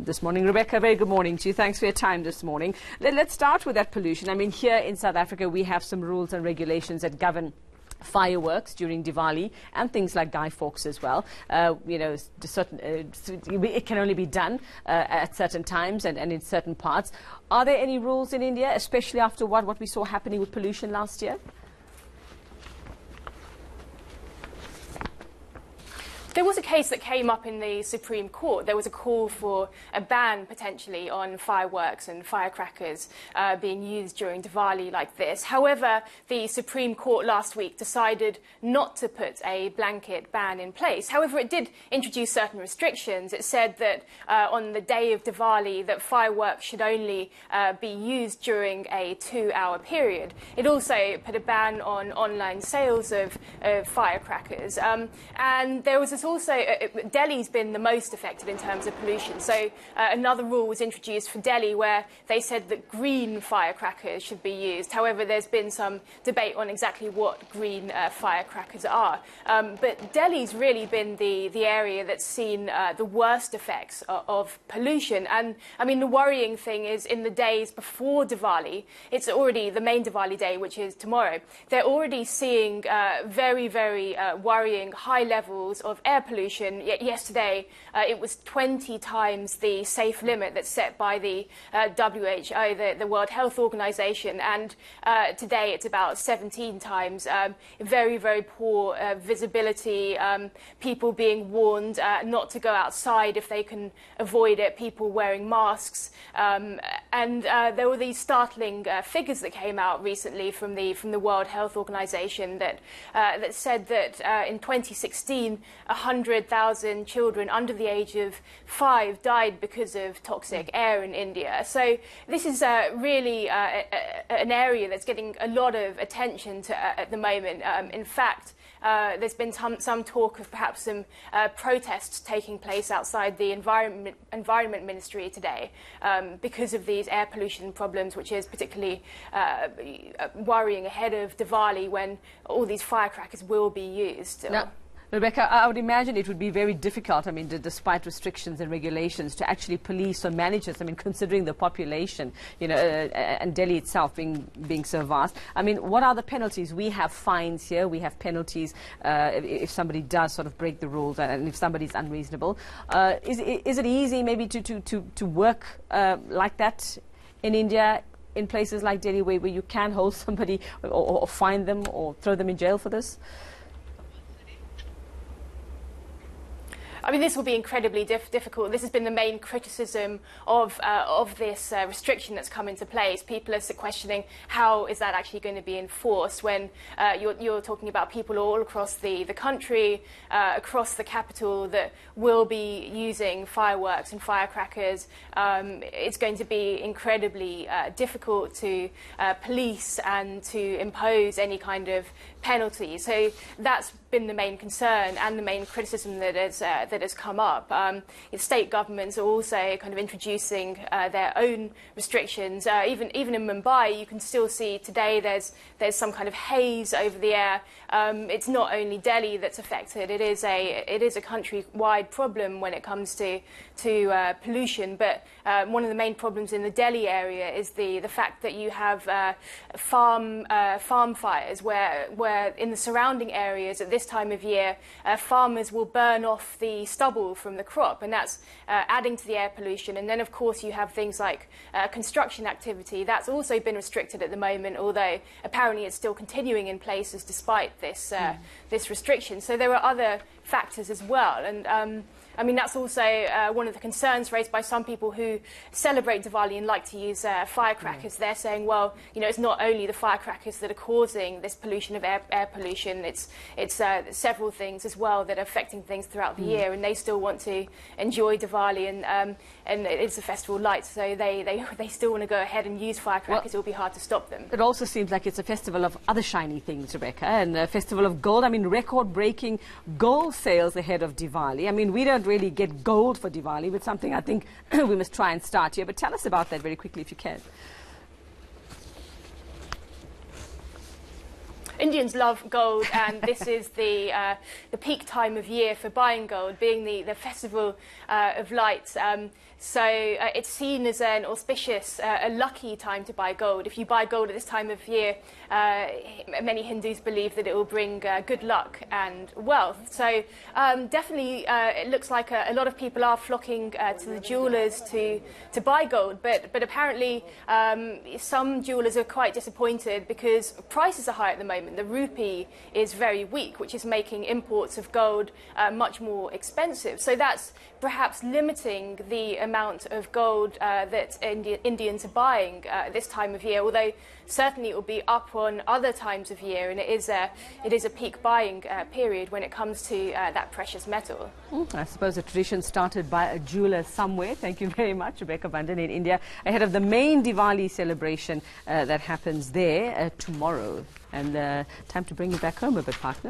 This morning. Rebecca, very good morning to you. Thanks for your time this morning. Let's start with that pollution. I mean, here in South Africa, we have some rules and regulations that govern fireworks during Diwali and things like Guy Fawkes as well. It can only be done at certain times and in certain parts. Are there any rules in India, especially after what we saw happening with pollution last year? There was a case that came up in the Supreme Court. There was a call for a ban potentially on fireworks and firecrackers being used during Diwali like this. However, the Supreme Court last week decided not to put a blanket ban in place. However, it did introduce certain restrictions. It said that on the day of Diwali that fireworks should only be used during a 2-hour period. It also put a ban on online sales of firecrackers. And there was Delhi's been the most affected in terms of pollution. So another rule was introduced for Delhi where they said that green firecrackers should be used. However, there's been some debate on exactly what green firecrackers are. But Delhi's really been the area that's seen the worst effects of pollution. And I mean, the worrying thing is in the days before Diwali, it's already the main Diwali day, which is tomorrow, they're already seeing very, very worrying high levels of air pollution. Yet yesterday, it was 20 times the safe limit that's set by the WHO, the World Health Organization, and today it's about 17 times. Very, very poor visibility, people being warned not to go outside if they can avoid it, people wearing masks, and there were these startling figures that came out recently from the World Health Organization that said that in 2016, 100,000 children under the age of 5 died because of toxic air in India. So this is really an area that's getting a lot of attention at the moment. In fact, there's been some talk of perhaps some protests taking place outside the Environment Ministry today because of these air pollution problems, which is particularly worrying ahead of Diwali when all these firecrackers will be used. Now, Rebecca, I would imagine it would be very difficult, I mean, despite restrictions and regulations, to actually police or manage this. I mean, considering the population, and Delhi itself being so vast. I mean, what are the penalties? We have fines here. We have penalties if somebody does sort of break the rules and if somebody's unreasonable. Is it easy maybe to work like that in India, in places like Delhi, where you can hold somebody or fine them or throw them in jail for this? I mean, this will be incredibly difficult. This has been the main criticism of this restriction that's come into place. People are questioning how is that actually going to be enforced when you're talking about people all across the country, across the capital, that will be using fireworks and firecrackers. It's going to be incredibly difficult to police and to impose any kind of penalty. So that's been the main concern and the main criticism that has come up. State governments are also kind of introducing their own restrictions. Even in Mumbai, you can still see today there's some kind of haze over the air. It's not only Delhi that's affected. It is a country-wide problem when it comes to pollution. But one of the main problems in the Delhi area is the fact that you have farm fires where in the surrounding areas at this time of year, farmers will burn off the stubble from the crop, and that's adding to the air pollution. And then, of course, you have things like construction activity. That's also been restricted at the moment, although apparently it's still continuing in places despite this restriction. So there are other factors as well. And I mean, that's also one of the concerns raised by some people who celebrate Diwali and like to use firecrackers. They're saying, well, it's not only the firecrackers that are causing this pollution of air pollution. It's several things as well that are affecting things throughout the year, and they still want to enjoy Diwali, and it's a festival of lights, so they still want to go ahead and use firecrackers. It'll be hard to stop them. It also seems like it's a festival of other shiny things, Rebecca, and a festival of gold. I mean, record-breaking gold sales ahead of Diwali. I mean, we don't really get gold for Diwali, but something I think we must try and start here. But tell us about that very quickly if you can. Indians love gold, and this is the peak time of year for buying gold, being the festival of lights. So it's seen as an auspicious, a lucky time to buy gold. If you buy gold at this time of year, many Hindus believe that it will bring good luck and wealth. So definitely it looks like a lot of people are flocking to the jewellers to buy gold. But apparently some jewellers are quite disappointed because prices are high at the moment. The rupee is very weak, which is making imports of gold much more expensive. So that's perhaps limiting the amount of gold that Indians are buying this time of year, although certainly it will be up on other times of year, and it is a peak buying period when it comes to that precious metal. I suppose a tradition started by a jeweler somewhere. Thank you very much, Rebecca Bandan in India, ahead of the main Diwali celebration that happens there tomorrow. And time to bring you back home a bit, partner.